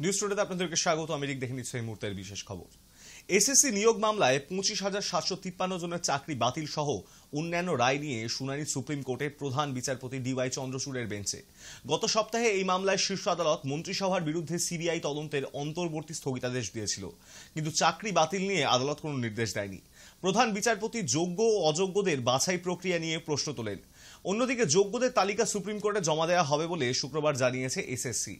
News টুডেতে আপনাদেরকে স্বাগত। আমি দেখে নিচ্ছি এই মুহূর্তের বিশেষ খবর। এসএসসি নিয়োগ মামলায় 25,753 জনের চাকরি বাতিল সহ অন্যান্য রায় নিয়ে শুনানি সুপ্রিম কোর্টের প্রধান বিচারপতি ডিওয়াই চন্দ্রচূড়ের বেঞ্চে। গত সপ্তাহে এই মামলায় শীর্ষ আদালত মন্ত্রিসভার বিরুদ্ধে সিবিআই তদন্তের অন্তর্বর্তী স্থগিতাদেশ দিয়েছিল, কিন্তু চাকরি বাতিল নিয়ে আদালত কোনো নির্দেশ দেয়নি। প্রধান বিচারপতি যোগ্য ও অযোগ্যদের বাছাই প্রক্রিয়া নিয়ে প্রশ্ন তোলেন। অন্যদিকে যোগ্যদের তালিকা সুপ্রিম কোর্টে জমা দেওয়া হবে বলে শুক্রবার জানিয়েছে এসএসসি।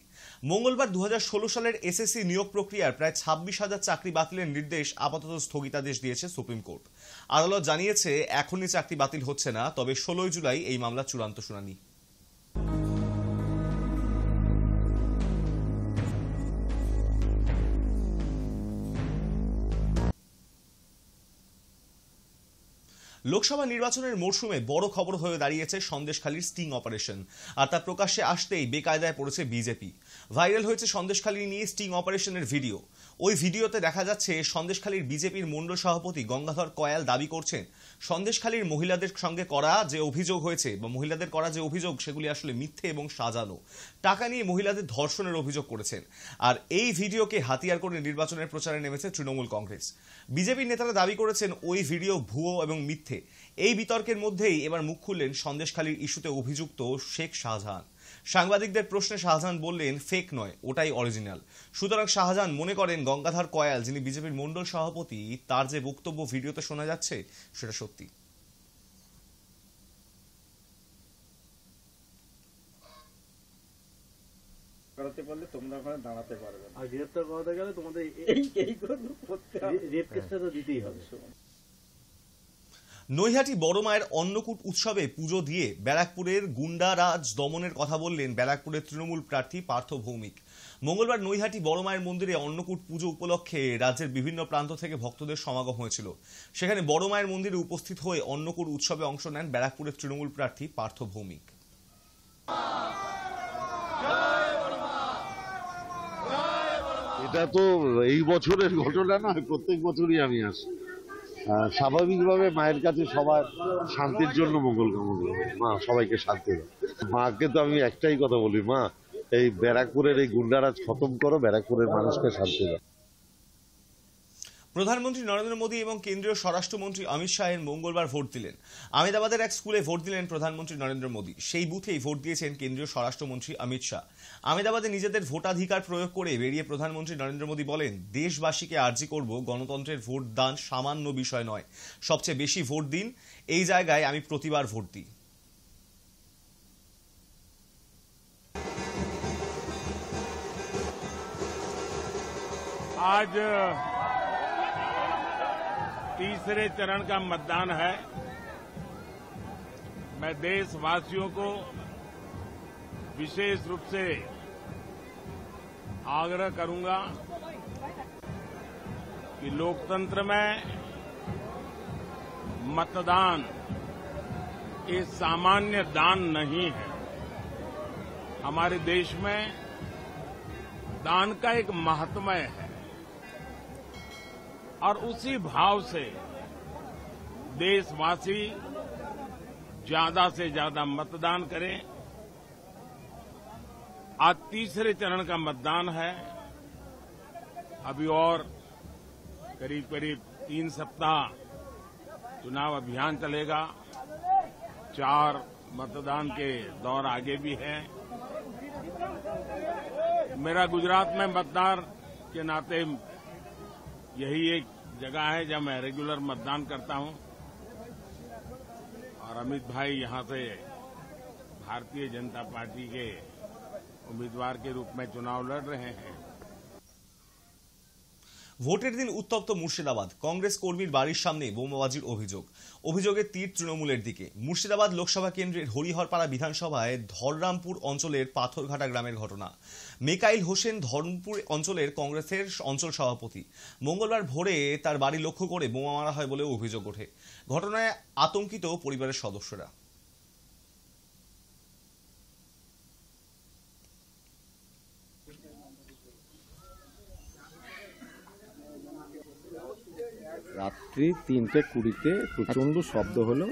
মঙ্গলবার 2016 সালের এসএসসি নিয়োগ প্রক্রিয়ার প্রায় 26,000 চাকরি বাতিলের নির্দেশ আপাতত স্থগিতাদেশ দিয়েছে সুপ্রিম কোর্ট। আদালত জানিয়েছে এখনই চাকরি বাতিল হচ্ছে না, তবে 16 জুলাই এই মামলার চূড়ান্ত শুনানি। লোকসভা নির্বাচনের মরশুমে বড় খবর হয়ে দাঁড়িয়েছে সন্দেশখালীর স্টিং অপারেশন, আর তা প্রকাশ্যে আসতেই বেকায়দায় পড়েছে বিজেপি। ভাইরাল হয়েছে সন্দেশখালী নিয়ে স্টিং অপারেশনের ভিডিও। ওই ভিডিওতে দেখা যাচ্ছে সন্দেশখালীর বিজেপির মণ্ডল সভাপতি গঙ্গাধর কয়াল দাবি করছেন সন্দেশখালীর মহিলাদের সঙ্গে করা যে অভিযোগ হয়েছে বা মহিলাদের করা যে অভিযোগ সেগুলি আসলে মিথ্যে এবং সাজানো। টাকা নিয়ে মহিলাদের ধর্ষণের অভিযোগ করেছেন। আর এই ভিডিওকে হাতিয়ার করে নির্বাচনের প্রচারে নেমেছে তৃণমূল কংগ্রেস। বিজেপি নেতারা দাবি করেছেন ওই ভিডিও ভুয়ো এবং মিথ্যে। এই বিতর্কের মধ্যেই এবার মুখ খুললেন সন্দেশখালীর ইস্যুতে অভিযুক্ত শেখ শাহজাহান। সাংবাদিকদের প্রশ্নে শাহজাহান বললেন ফেক নয়, ওটাই অরিজিনাল। সুতরাং শাহজাহান মনে করেন গঙ্গাধর কয়াল, যিনি বিজেপির মণ্ডল সভাপতি, তার যে বক্তব্য ভিডিওতে শোনা যাচ্ছে সেটা সত্যি। করাতে পারলে তোমরা ওখানে দাঁড়াতে পারবে, আর গ্রেফতার করাতে গেলে তোমাদের রেপ কেসটা তো দিতেই হবে। নৈহাটি বড় মায়ের অন্নকূট উৎসবে পুজো দিয়ে ব্যারাকপুরের গুন্ডারাজ দমনের কথা বললেন ব্যারাকপুরের তৃণমূল প্রার্থী পার্থ ভৌমিক। মঙ্গলবার নৈহাটি বড় মায়ের মন্দিরে অন্নকূট পুজো উপলক্ষে রাজ্যের বিভিন্ন প্রান্ত থেকে ভক্তদের সমাগম হয়েছিল। সেখানে বড় মায়ের মন্দিরে উপস্থিত হয়ে অন্নকূট উৎসবে অংশ নেন ব্যারাকপুরের তৃণমূল প্রার্থী পার্থ ভৌমিক। এটা তো এই বছরের ঘটনা নয়, প্রত্যেক বছরই আমি আসি। স্বাভাবিকভাবে মায়ের কাছে সবার শান্তির জন্য মঙ্গল কামনা করি। মা সবাইকে শান্তি দাও। মাকে তো আমি একটাই কথা বলি, মা এই ব্যারাকপুরের এই গুন্ডারাজ খতম করো, ব্যারাকপুরের মানুষকে শান্তি দাও। প্রধানমন্ত্রী নরেন্দ্র মোদী এবং কেন্দ্রীয় স্বরাষ্ট্রমন্ত্রী অমিত শাহের মঙ্গলবার ভোট দিলেন। আহমেদাবাদের এক স্কুলে ভোট দিলেন প্রধানমন্ত্রী নরেন্দ্র মোদী। সেই বুথেই ভোট দিয়েছেন কেন্দ্রীয় স্বরাষ্ট্রমন্ত্রী অমিত শাহ। আহমেদাবাদে নিজেদের ভোটাধিকার প্রয়োগ করে বেরিয়ে প্রধানমন্ত্রী নরেন্দ্র মোদী বলেন, দেশবাসীকে আর্জি করব, গণতন্ত্রের ভোট দান সামান্য বিষয় নয়, সবচেয়ে বেশি ভোট দিন। এই জায়গায় আমি প্রতিবার ভোট দিই। आज तीसरे चरण का मतदान है। मैं देशवासियों को विशेष रूप से आग्रह करूंगा कि लोकतंत्र में मतदान ये सामान्य दान नहीं है। हमारे देश में दान का एक महात्म्य है और उसी भाव से देशवासी ज्यादा से ज्यादा मतदान करें। आज तीसरे चरण का मतदान है। अभी और करीब करीब 3 सप्ताह चुनाव अभियान चलेगा। 4 मतदान के दौर आगे भी है। मेरा गुजरात में मतदार के नाते यही एक जगह है जहां मैं रेगुलर मतदान करता हूं और अमित भाई यहां से भारतीय जनता पार्टी के उम्मीदवार के रूप में चुनाव लड़ रहे हैं। ভোটের দিন উত্তপ্ত মুর্শিদাবাদ। কংগ্রেস কর্মীর বাড়ির সামনে বোমাবাজির অভিযোগের তীর তৃণমূলের দিকে। মুর্শিদাবাদ লোকসভা কেন্দ্রের হরিহরপাড়া বিধানসভায় ধররামপুর অঞ্চলের পাথরঘাটা গ্রামের ঘটনা। মেকাইল হোসেন ধরমপুর অঞ্চলের কংগ্রেসের অঞ্চল সভাপতি। মঙ্গলবার ভোরে তার বাড়ি লক্ষ্য করে বোমা মারা হয় বলে অভিযোগ ওঠে। ঘটনায় আতঙ্কিত পরিবারের সদস্যরা। রাত্রি 3:20 প্রচন্ড শব্দ হলো।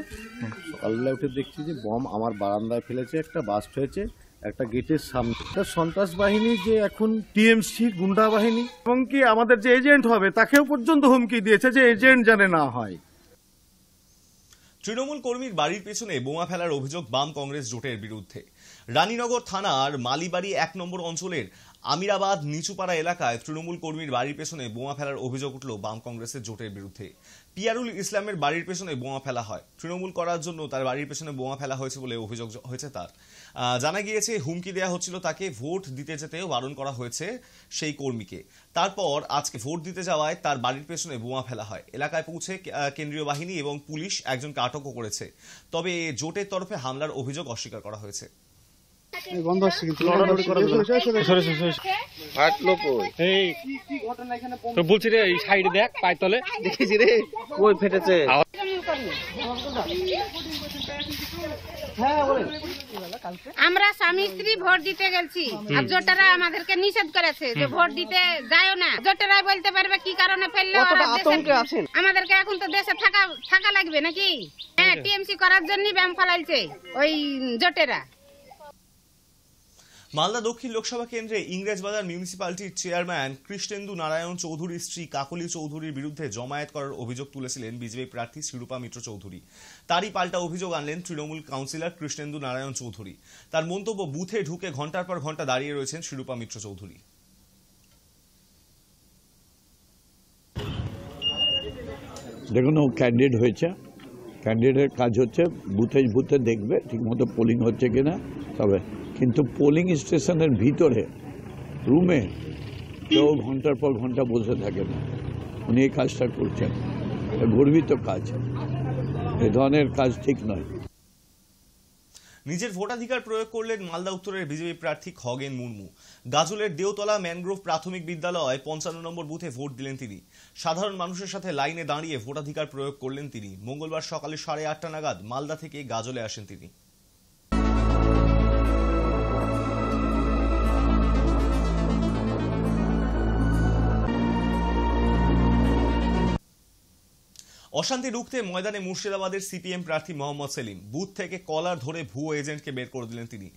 সকালবেলা উঠে দেখছি যে বম আমার বারান্দায় ফেলেছে, একটা বাস্ট হয়েছে। একটা গেটের সামনে। সন্ত্রাস বাহিনী যে এখন টিএমসি গুন্ডা বাহিনী, এবং কি আমাদের যে এজেন্ট হবে তাকেও পর্যন্ত হুমকি দিয়েছে যে এজেন্ট জানে না হয়। তৃণমূল কর্মীর বাড়ির পেছনে বোমা ফেলার অভিযোগ বাম কংগ্রেস জোটের বিরুদ্ধে। রানীনগর থানার মালিবাড়ি 1 নম্বর অঞ্চলের আমিরাবাদ নিচুপাড়া এলাকায় তৃণমূল কর্মীর বাড়ির পেছনে বোমা ফেলার অভিযোগ উঠল বাম কংগ্রেসের জোটের বিরুদ্ধে। পিয়ারুল ইসলামের বাড়ির পেছনে বোমা ফেলা হয়। তৃণমূল করার জন্য তার বাড়ির পেছনে বোমা ফেলা হয়েছে বলে অভিযোগ হয়েছে তার। জানা গিয়েছে হুমকি দেওয়া হচ্ছিল তাকে, ভোট দিতে যেতেও বারণ করা হয়েছে সেই কর্মীকে। তারপর আজকে ভোট দিতে যাওয়ায় তার বাড়ির পেছনে বোমা ফেলা হয়। এলাকায় পৌঁছে কেন্দ্রীয় বাহিনী এবং পুলিশ একজনকে আটকও করেছে। তবে জোটের তরফে হামলার অভিযোগ অস্বীকার করা হয়েছে। বলছি রে এই সাইডে দেখ পায়তলে দেখেছি রে কই ফেটেছে। আমরা স্বামী স্ত্রী ভোট দিতে গেছি, আর জোটেরা আমাদেরকে নিষেধ করেছে যে ভোট দিতে যাও না। জোটেরাই বলতে পারবে কি কারণে ফেললো। আমাদেরকে এখন তো দেশে থাকা লাগবে নাকি? হ্যাঁ, টিএমসি করার জন্য ব্যায়াম ফেলাইছে ওই জোটেরা। মালদা দক্ষিণ লোকসভা কেন্দ্রে ইংরেজবাজার মিউনিসিপ্যালিটির চেয়ারম্যান কৃষ্ণেন্দু নারায়ণ চৌধুরীর স্ত্রী কাকলি চৌধুরীর বিরুদ্ধে জমায়েত করার অভিযোগ তুলেছিলেন বিজেপি প্রার্থী শিরূপা মিত্র চৌধুরী। তারই পাল্টা অভিযোগ আনলেন তৃণমূল কাউন্সিলর কৃষ্ণেন্দু নারায়ণ চৌধুরী। তার মন্তব্য, বুথে ঢুকে ঘন্টার পর ঘন্টা দাঁড়িয়ে রয়েছেন শিরূপা মিত্র চৌধুরী। দেখুন, ও ক্যান্ডিডেট হয়েছে, ক্যান্ডিডেটের কাজ হচ্ছে বুথে বুথে দেখবে ঠিকমতো পোলিং হচ্ছে কিনা। তবে কিন্তু পোলিং স্টেশনের ভিতরে রুমে কেউ ঘন্টার পর ঘন্টা বসে থাকে না। উনি এই কাজটা করছেন, গর্বিত কাজ। এ ধরনের কাজ ঠিক নয়। নিজের ভোটাধিকার প্রয়োগ করলেন মালদা উত্তরের বিজেপি প্রার্থী খগেন মুর্মু। গাজলের দেওতলা ম্যানগ্রোভ প্রাথমিক বিদ্যালয় 55 নম্বর বুথে ভোট দিলেন তিনি। সাধারণ মানুষের সাথে লাইনে দাঁড়িয়ে ভোটাধিকার প্রয়োগ করলেন তিনি। মঙ্গলবার সকালে 8:30 নাগাদ মালদা থেকে গাজলে আসেন তিনি। অশান্তি রুখতে ময়দানে মুর্শিদাবাদের সিপিএম প্রার্থী মোহাম্মদ সেলিম। বুথ থেকে কলার ধরে ভুয়ো এজেন্টকে বের করে দিলেন তিনি।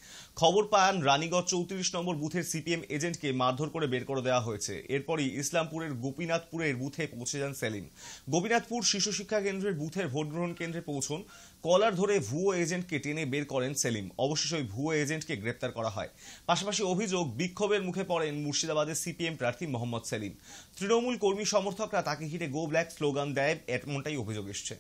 খবর পান রানীগঞ্জ 34 নম্বর বুথের সিপিএম এজেন্টকে মারধর করে বের করে দেওয়া হয়েছে। এরপরই ইসলামপুরের গোপীনাথপুরের বুথে পৌঁছে যান সেলিম। গোপীনাথপুর শিশু শিক্ষা কেন্দ্রের বুথের ভোট গ্রহণ কেন্দ্রে পৌঁছন। কলার ধরে ভুয়ো এজেন্টকে টেনে বের করেন সেলিম। অবশেষে ওই ভুয়ো এজেন্টকে গ্রেপ্তার করা হয়। পাশাপাশি অভিযোগ, বিক্ষোভের মুখে পড়েন মুর্শিদাবাদের সিপিএম প্রার্থী মোহাম্মদ সেলিম। তৃণমূল কর্মী সমর্থকরা তাকে ঘিরে গো ব্ল্যাক স্লোগান দেয়, এমনটাই অভিযোগ এসছে।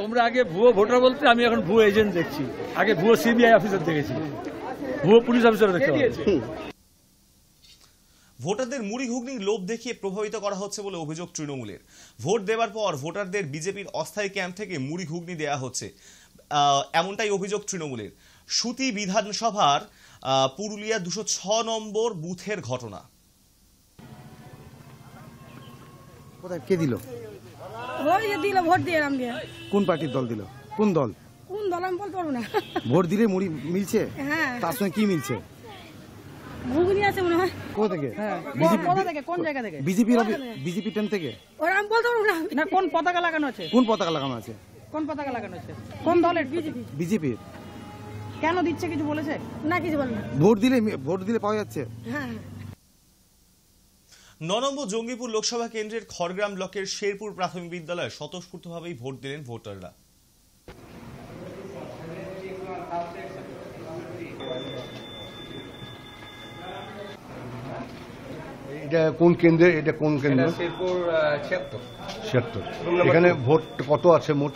তোমরা আগে ভুয়ো ভোটার বলতে, আমি এখন ভুয়ো এজেন্ট দেখছি। আগে ভুয়ো সিবিআই অফিসার দেখেছি, ভুয়ো পুলিশ অফিসার দেখতে পাচ্ছি। ভোটারদের মুড়ি ঘুগনির লোভ দেখিয়ে প্রভাবিত করা হচ্ছে বলে অভিযোগ তৃণমূলের। ভোট দেওয়ার পর ভোটারদের বিজেপির অস্থায়ী ক্যাম্প থেকে মুড়ি ঘুগনি দেওয়া হচ্ছে, এমনটাই অভিযোগ তৃণমূলের। সুতি বিধানসভার পুরুলিয়া 206 নম্বর বুথের ঘটনা। কোথায় কে দিল? দিল ভোট দিয়ে নাম দিয়ে। কোন পার্টির দল দিল? কোন দল? কোন দল আমি বলতে পারবো না। ভোট দিলে মুড়ি মিলছে? হ্যাঁ। তার সঙ্গে কি মিলছে? ঘুগনি আছে মনে হয়। কোথা থেকে? কোথা থেকে, কোন জায়গা থেকে? বিজেপি টেন থেকে? ওরা আমি বলতে পারবো না। না, কোন পতাকা লাগানো আছে? কোন পতাকা লাগানো আছে? কোন পতাকা লাগানো আছে? কোন দলের? বিজেপির। কেন দিচ্ছে কিছু বলেছে? না, কিছু বল না। ভোট দিলে পাওয়া যাচ্ছে। হ্যাঁ। 9 নম্বর জঙ্গিপুর লোকসভা কেন্দ্রের খড়গ্রাম ব্লকের শেরপুর প্রাথমিক বিদ্যালয়ে স্বতঃস্ফূর্তভাবেই ভোট দিলেন ভোটাররা। এটা কোন কেন্দ্রে? এটা কোন কেন্দ্র? শেরপুর 76। এখানে ভোট কত আছে মোট?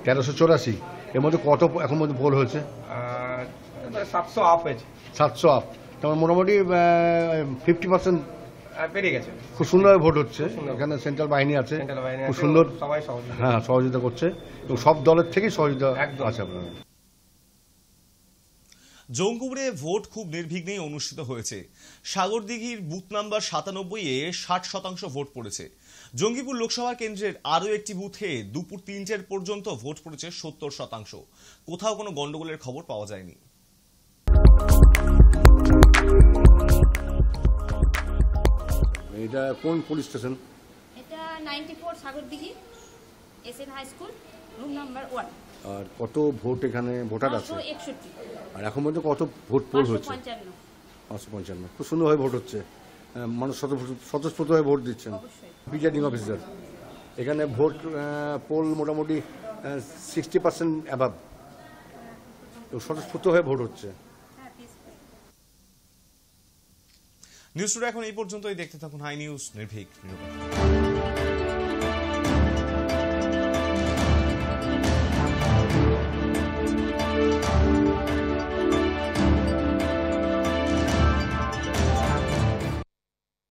1384। এর মধ্যে কত এখন মধ্যে ভোট হয়েছে? 700 আপ হয়েছে। 700 আপ, তার মোটামুটি 50% পেরিয়ে গেছে। খুব সুন্দরভাবে ভোট হচ্ছে। এখানে সেন্ট্রাল বাহিনী আছে, খুব সুন্দর, সবাই সহযোগিতা করছে এবং সব দলের থেকেই সহযোগিতা আছে আপনার। জঙ্গিপুরে ভোট খুব নির্বিঘ্নেই অনুষ্ঠিত হয়েছে। সাগরদিঘির বুথ নাম্বার 97-এ 60% ভোট পড়েছে। জঙ্গিপুর লোকসভা কেন্দ্রের আরও একটি বুথে দুপুর 3টের পর্যন্ত ভোট পড়েছে 70%। কোথাও কোনো গন্ডগোলের খবর পাওয়া যায়নি। এটা কোন পুলিশ স্টেশন? এটা 94 Sagardighi SN high school. Room number 1। আর কত ভোট এখানে ভোটার আছে? 561। আর এখন পর্যন্ত কত ভোট পোল হচ্ছে? 555। 555। খুব সুন্দরভাবে ভোট হচ্ছে, মানুষ স্বতঃস্ফূর্তভাবে ভোট দিচ্ছেন। প্রিজাইডিং অফিসার, এখানে ভোট পোল মোটামুটি 60% অ্যাবাভ, স্বতঃস্ফূর্তভাবে ভোট হচ্ছে। নিউজ টুডে এখন এই পর্যন্তই। দেখতে থাকুন হাই নিউজ, নির্ভীক নিরপেক্ষ।